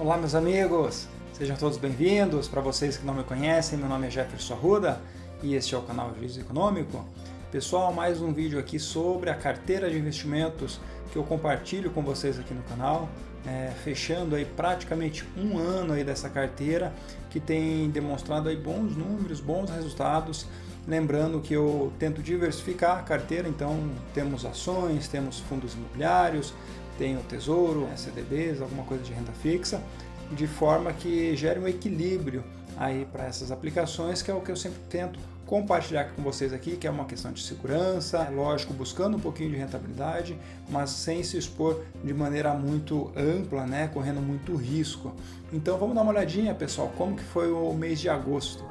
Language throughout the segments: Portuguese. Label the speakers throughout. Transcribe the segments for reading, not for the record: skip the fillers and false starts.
Speaker 1: Olá, meus amigos, sejam todos bem-vindos. Para vocês que não me conhecem, meu nome é Jefferson Arruda e este é o canal Juízo Econômico. Pessoal, mais um vídeo aqui sobre a carteira de investimentos que eu compartilho com vocês aqui no canal, fechando aí praticamente um ano aí dessa carteira que tem demonstrado aí bons números, bons resultados. Lembrando que eu tento diversificar a carteira, então temos ações, temos fundos imobiliários, tem o tesouro, CDBs, alguma coisa de renda fixa, de forma que gere um equilíbrio aí para essas aplicações, que é o que eu sempre tento compartilhar com vocês aqui, que é uma questão de segurança, lógico, buscando um pouquinho de rentabilidade, mas sem se expor de maneira muito ampla, correndo muito risco. Então vamos dar uma olhadinha, pessoal, como que foi o mês de agosto.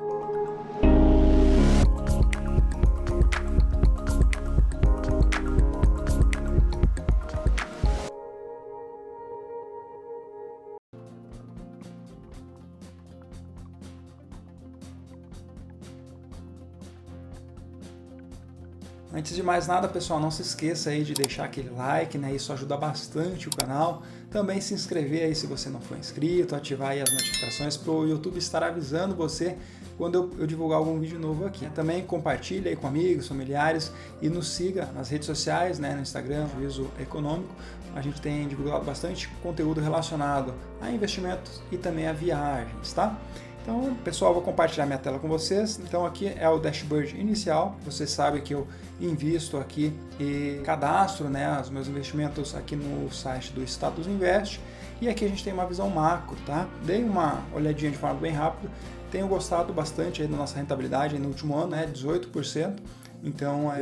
Speaker 1: Antes de mais nada, pessoal, não se esqueça aí de deixar aquele like, isso ajuda bastante o canal. Também se inscrever aí se você não for inscrito, ativar aí as notificações para o YouTube estar avisando você quando eu divulgar algum vídeo novo aqui. Também compartilhe aí com amigos, familiares e nos siga nas redes sociais, no Instagram, Juízo Econômico. A gente tem divulgado bastante conteúdo relacionado a investimentos e também a viagens, tá? Então, pessoal, vou compartilhar minha tela com vocês. Então, aqui é o dashboard inicial. Você sabe que eu invisto aqui e cadastro os meus investimentos aqui no site do Status Invest. E aqui a gente tem uma visão macro, tá? Dei uma olhadinha de forma bem rápida. Tenho gostado bastante aí da nossa rentabilidade aí no último ano, 18%. Então, é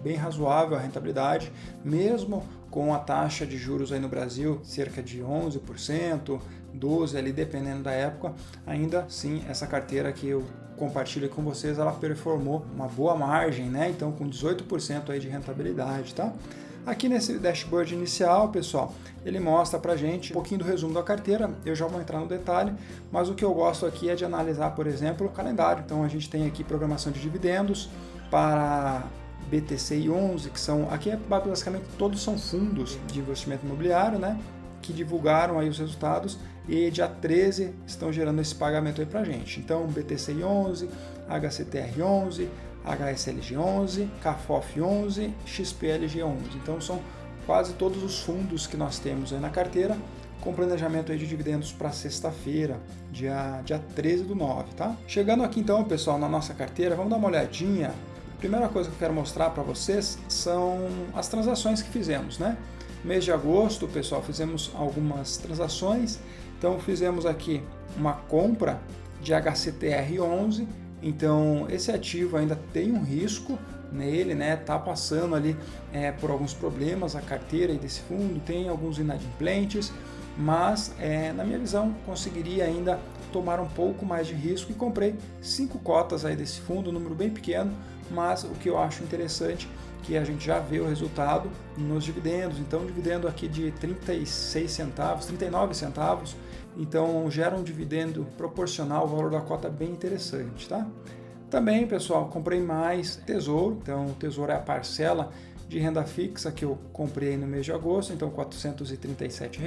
Speaker 1: bem razoável a rentabilidade, mesmo com a taxa de juros aí no Brasil cerca de 11%, 12% ali, dependendo da época. Ainda assim, essa carteira que eu compartilho com vocês, ela performou uma boa margem, então com 18% aí de rentabilidade, tá? Aqui nesse dashboard inicial, pessoal, ele mostra pra gente um pouquinho do resumo da carteira. Eu já vou entrar no detalhe, mas o que eu gosto aqui é de analisar, por exemplo, o calendário. Então a gente tem aqui programação de dividendos para BTCI 11, que são, aqui basicamente todos são fundos de investimento imobiliário, que divulgaram aí os resultados e dia 13 estão gerando esse pagamento aí pra gente. Então BTCI 11, HCTR 11, HSLG 11, CAFOF 11, XPLG 11. Então são quase todos os fundos que nós temos aí na carteira, com planejamento aí de dividendos para sexta-feira, dia 13/9, tá? Chegando aqui então, pessoal, na nossa carteira, vamos dar uma olhadinha. A primeira coisa que eu quero mostrar para vocês são as transações que fizemos, Mês de agosto, pessoal, fizemos algumas transações. Então fizemos aqui uma compra de HCTR 11. Então esse ativo ainda tem um risco nele, tá passando ali por alguns problemas a carteira desse fundo, tem alguns inadimplentes, mas na minha visão conseguiria ainda tomar um pouco mais de risco e comprei 5 cotas aí desse fundo, um número bem pequeno, mas o que eu acho interessante que a gente já vê o resultado nos dividendos. Então dividendo aqui de 36 centavos, 39 centavos, então gera um dividendo proporcional ao valor da cota bem interessante, tá? Também, pessoal, comprei mais tesouro. Então o tesouro é a parcela de renda fixa que eu comprei no mês de agosto, então R$ 437.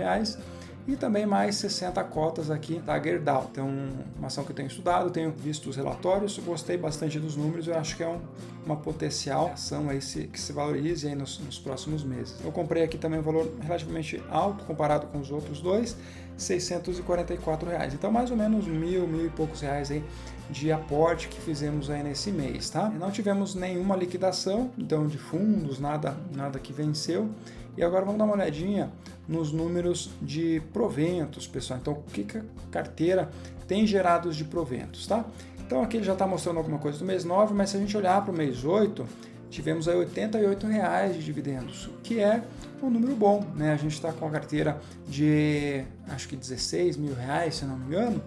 Speaker 1: E também mais 60 cotas aqui da Gerdau. Então, uma ação que eu tenho estudado, tenho visto os relatórios, gostei bastante dos números, eu acho que é uma potencial ação aí que se valorize aí nos próximos meses. Eu comprei aqui também um valor relativamente alto comparado com os outros dois, R$ 644. Então, mais ou menos mil e poucos reais aí de aporte que fizemos aí nesse mês, tá? Não tivemos nenhuma liquidação, então de fundos, nada que venceu. E agora vamos dar uma olhadinha nos números de proventos, pessoal. Então, o que a carteira tem gerado de proventos, tá? Então, aqui ele já está mostrando alguma coisa do mês 9, mas se a gente olhar para o mês 8, tivemos aí R$ 88 de dividendos, que é um número bom, A gente está com a carteira de, acho que 16 mil reais, se não me engano.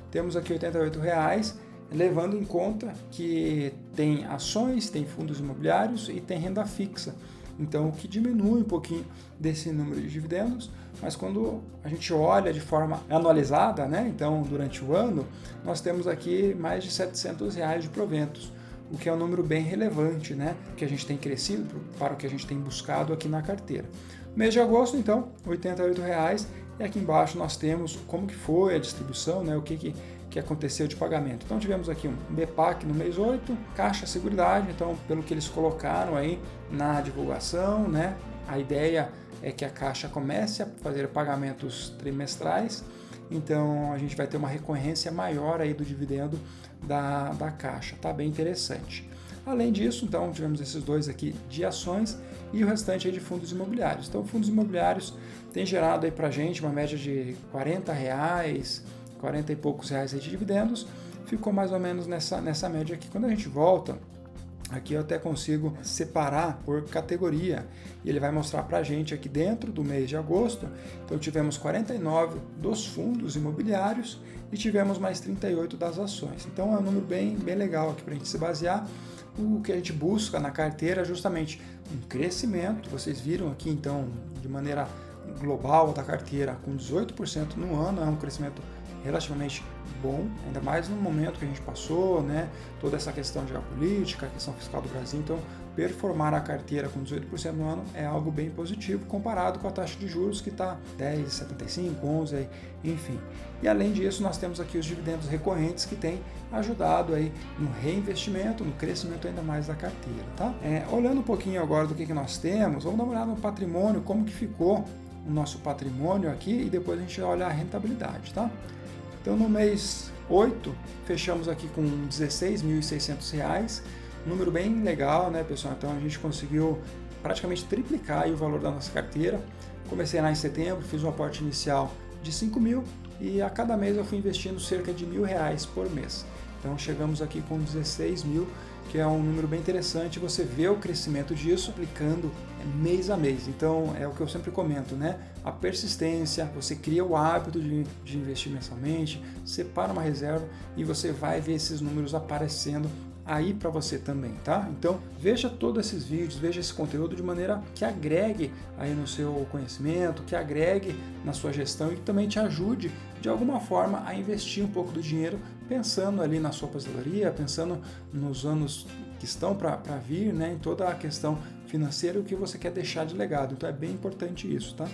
Speaker 1: Temos aqui R$ 88, levando em conta que tem ações, tem fundos imobiliários e tem renda fixa. Então, o que diminui um pouquinho desse número de dividendos, mas quando a gente olha de forma anualizada, então durante o ano, nós temos aqui mais de R$ 700 de proventos, o que é um número bem relevante, que a gente tem crescido para o que a gente tem buscado aqui na carteira. Mês de agosto, então, R$ 88, E aqui embaixo nós temos como que foi a distribuição, né, o que aconteceu de pagamento. Então tivemos aqui um BPAC no mês 8, Caixa Seguridade, então pelo que eles colocaram aí na divulgação, né, a ideia é que a Caixa comece a fazer pagamentos trimestrais, então a gente vai ter uma recorrência maior aí do dividendo da Caixa, tá bem interessante. Além disso, então, tivemos esses dois aqui de ações e o restante aí de fundos imobiliários. Então, fundos imobiliários tem gerado aí para a gente uma média de R$40, 40 e poucos reais aí de dividendos, ficou mais ou menos nessa média aqui. Quando a gente volta, aqui eu até consigo separar por categoria e ele vai mostrar para a gente aqui dentro do mês de agosto. Então tivemos 49 dos fundos imobiliários e tivemos mais 38 das ações. Então é um número bem legal aqui para a gente se basear. O que a gente busca na carteira é justamente um crescimento. Vocês viram aqui então de maneira global da carteira com 18% no ano, é um crescimento relativamente bom, ainda mais no momento que a gente passou, né, toda essa questão geopolítica, a questão fiscal do Brasil. Então, performar a carteira com 18% no ano é algo bem positivo comparado com a taxa de juros que está 10,75, 11, enfim. E além disso, nós temos aqui os dividendos recorrentes que têm ajudado aí no reinvestimento, no crescimento ainda mais da carteira, tá? Olhando um pouquinho agora do que nós temos, vamos dar uma olhada no patrimônio, como que ficou o nosso patrimônio aqui e depois a gente olha a rentabilidade, tá? Então no mês 8 fechamos aqui com R$16.600, número bem legal, né, pessoal? Então a gente conseguiu praticamente triplicar aí o valor da nossa carteira. Comecei lá em setembro, fiz um aporte inicial de 5 mil e a cada mês eu fui investindo cerca de R$1.000 por mês. Então chegamos aqui com 16 mil, que é um número bem interessante. Você vê o crescimento disso aplicando mês a mês. Então é o que eu sempre comento, né? A persistência, você cria o hábito de investir mensalmente, separa uma reserva e você vai ver esses números aparecendo aí para você também, tá? Então veja todos esses vídeos, veja esse conteúdo de maneira que agregue aí no seu conhecimento, que agregue na sua gestão e que também te ajude de alguma forma a investir um pouco do dinheiro pensando ali na sua aposentadoria, pensando nos anos que estão para vir, né, em toda a questão financeira e o que você quer deixar de legado. Então é bem importante isso, tá?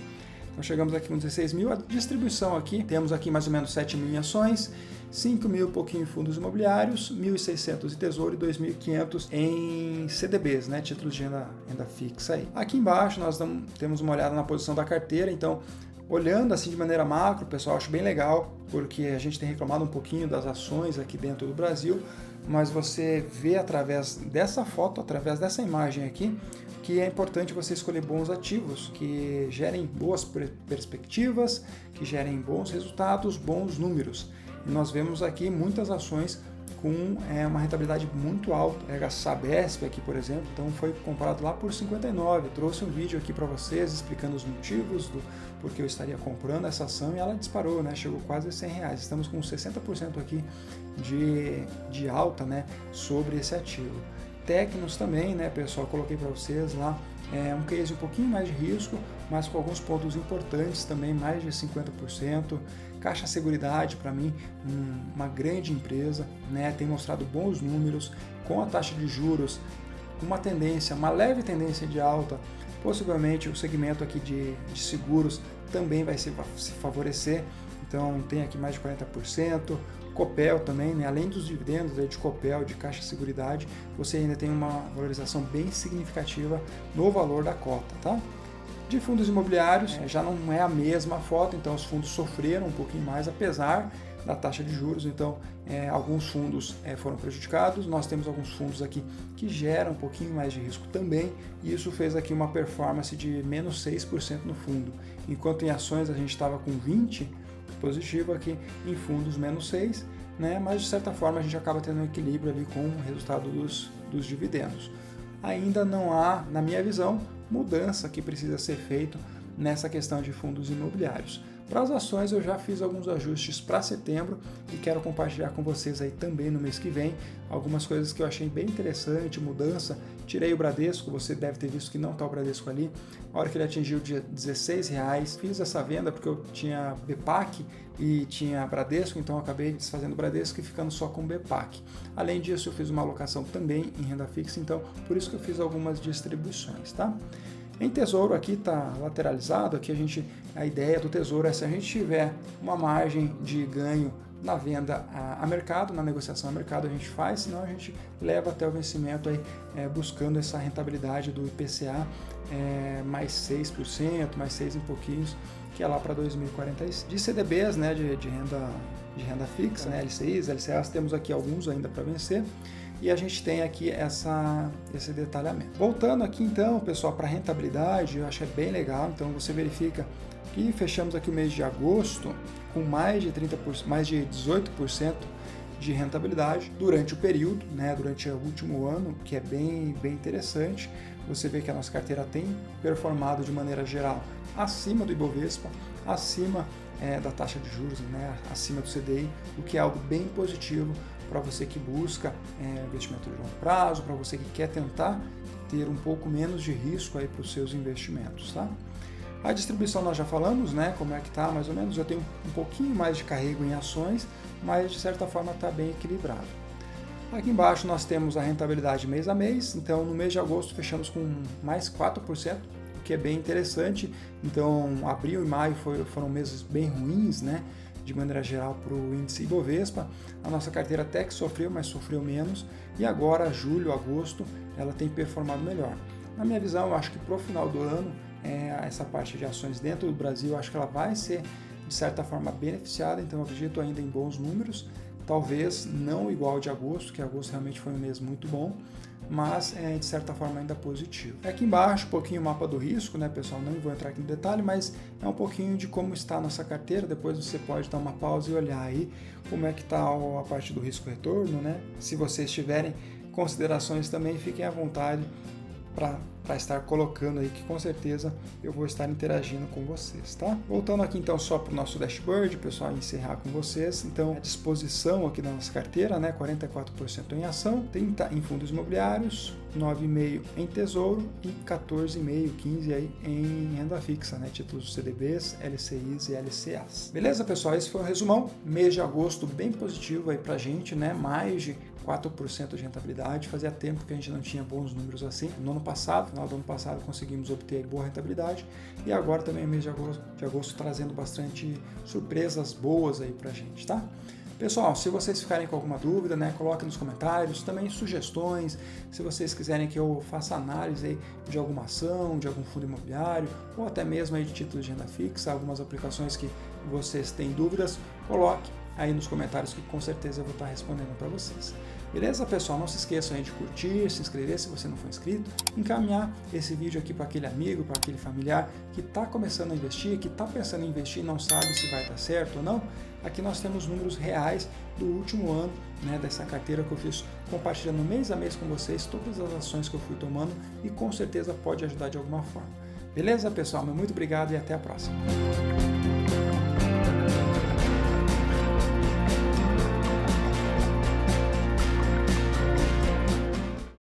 Speaker 1: Então chegamos aqui com 16 mil, a distribuição aqui, temos aqui mais ou menos 7 mil em ações, 5 mil pouquinho em fundos imobiliários, 1.600 em tesouro e 2.500 em CDBs, né, títulos de renda fixa aí. Aqui embaixo nós temos uma olhada na posição da carteira, então olhando assim de maneira macro, pessoal, acho bem legal, porque a gente tem reclamado um pouquinho das ações aqui dentro do Brasil, mas você vê através dessa foto, através dessa imagem aqui, que é importante você escolher bons ativos, que gerem boas perspectivas, que gerem bons resultados, bons números. E nós vemos aqui muitas ações com uma rentabilidade muito alta. Pega a Sabesp aqui, por exemplo, então foi comprado lá por 59. Eu trouxe um vídeo aqui para vocês explicando os motivos do porque eu estaria comprando essa ação e ela disparou, né? Chegou quase a R$100. Estamos com 60% aqui de alta, né, sobre esse ativo. Tecnos também, né, pessoal, coloquei para vocês lá, um case um pouquinho mais de risco, mas com alguns pontos importantes também, mais de 50%. Caixa Seguridade, para mim, uma grande empresa, né, tem mostrado bons números, com a taxa de juros, uma leve tendência de alta, possivelmente o segmento aqui de seguros também vai se favorecer, então tem aqui mais de 40%. Copel também, né? Além dos dividendos de Copel, de Caixa Seguridade, você ainda tem uma valorização bem significativa no valor da cota, tá? De fundos imobiliários, já não é a mesma foto, então os fundos sofreram um pouquinho mais, apesar da taxa de juros, então alguns fundos foram prejudicados. Nós temos alguns fundos aqui que geram um pouquinho mais de risco também, e isso fez aqui uma performance de menos 6% no fundo, enquanto em ações a gente estava com 20% positivo, aqui em fundos menos 6%, né? Mas de certa forma a gente acaba tendo um equilíbrio ali com o resultado dos dividendos. Ainda não há, na minha visão, mudança que precisa ser feita nessa questão de fundos imobiliários. Para as ações eu já fiz alguns ajustes para setembro e quero compartilhar com vocês aí também no mês que vem algumas coisas que eu achei bem interessante, mudança. Tirei o Bradesco, você deve ter visto que não está o Bradesco ali. A hora que ele atingiu de R$16, fiz essa venda porque eu tinha BPAC e tinha Bradesco, então eu acabei desfazendo o Bradesco e ficando só com BPAC. Além disso, eu fiz uma alocação também em renda fixa, então por isso que eu fiz algumas distribuições, tá? Em tesouro aqui está lateralizado, aqui a ideia do tesouro é se a gente tiver uma margem de ganho na venda a mercado, na negociação a mercado a gente faz, senão a gente leva até o vencimento aí, buscando essa rentabilidade do IPCA mais 6%, mais 6 e pouquinhos, que é lá para 2045. De CDBs, né, de renda fixa, né, LCIs, LCAs, temos aqui alguns ainda para vencer. E a gente tem aqui esse detalhamento. Voltando aqui então, pessoal, para rentabilidade, eu acho que é bem legal. Então você verifica que fechamos aqui o mês de agosto com mais de 18% de rentabilidade durante o período, né, durante o último ano, que é bem interessante. Você vê que a nossa carteira tem performado de maneira geral acima do Ibovespa, acima da taxa de juros, né, acima do CDI, o que é algo bem positivo para você que busca investimento de longo prazo, para você que quer tentar ter um pouco menos de risco aí para os seus investimentos, tá? A distribuição nós já falamos, né, como é que está mais ou menos, eu tenho um pouquinho mais de carrego em ações, mas de certa forma está bem equilibrado. Aqui embaixo nós temos a rentabilidade mês a mês, então no mês de agosto fechamos com mais 4%, o que é bem interessante. Então abril e maio foram meses bem ruins, né, de maneira geral para o índice Ibovespa. A nossa carteira até que sofreu, mas sofreu menos, e agora julho, agosto, ela tem performado melhor. Na minha visão, eu acho que para o final do ano, essa parte de ações dentro do Brasil, eu acho que ela vai ser de certa forma beneficiada, então eu acredito ainda em bons números, talvez não igual de agosto, que agosto realmente foi um mês muito bom, mas de certa forma ainda positivo. Aqui embaixo um pouquinho o mapa do risco, né, pessoal, não vou entrar aqui no detalhe, mas é um pouquinho de como está a nossa carteira. Depois você pode dar uma pausa e olhar aí como é que está a parte do risco-retorno, né? Se vocês tiverem considerações também, fiquem à vontade para estar colocando aí, que com certeza eu vou estar interagindo com vocês, tá? Voltando aqui então só para o nosso dashboard, pessoal, encerrar com vocês. Então, a disposição aqui da nossa carteira, né, 44% em ação, 30% em fundos imobiliários, 9,5% em tesouro e 14,5%, 15% aí em renda fixa, né, títulos CDBs, LCIs e LCAs. Beleza, pessoal? Esse foi o resumão. Mês de agosto bem positivo aí pra gente, né? Mais de 4% de rentabilidade. Fazia tempo que a gente não tinha bons números assim. No ano passado, final do ano passado, conseguimos obter boa rentabilidade, e agora também mês de agosto trazendo bastante surpresas boas aí pra gente, tá? Pessoal, se vocês ficarem com alguma dúvida, né, coloquem nos comentários, também sugestões, se vocês quiserem que eu faça análise aí de alguma ação, de algum fundo imobiliário, ou até mesmo aí de títulos de renda fixa, algumas aplicações que vocês têm dúvidas, coloque aí nos comentários que com certeza eu vou estar respondendo para vocês. Beleza, pessoal? Não se esqueçam aí de curtir, se inscrever se você não for inscrito, encaminhar esse vídeo aqui para aquele amigo, para aquele familiar que está começando a investir, que está pensando em investir e não sabe se vai dar certo ou não. Aqui nós temos números reais do último ano, né, dessa carteira que eu fiz compartilhando mês a mês com vocês, todas as ações que eu fui tomando, e com certeza pode ajudar de alguma forma. Beleza, pessoal? Muito obrigado e até a próxima.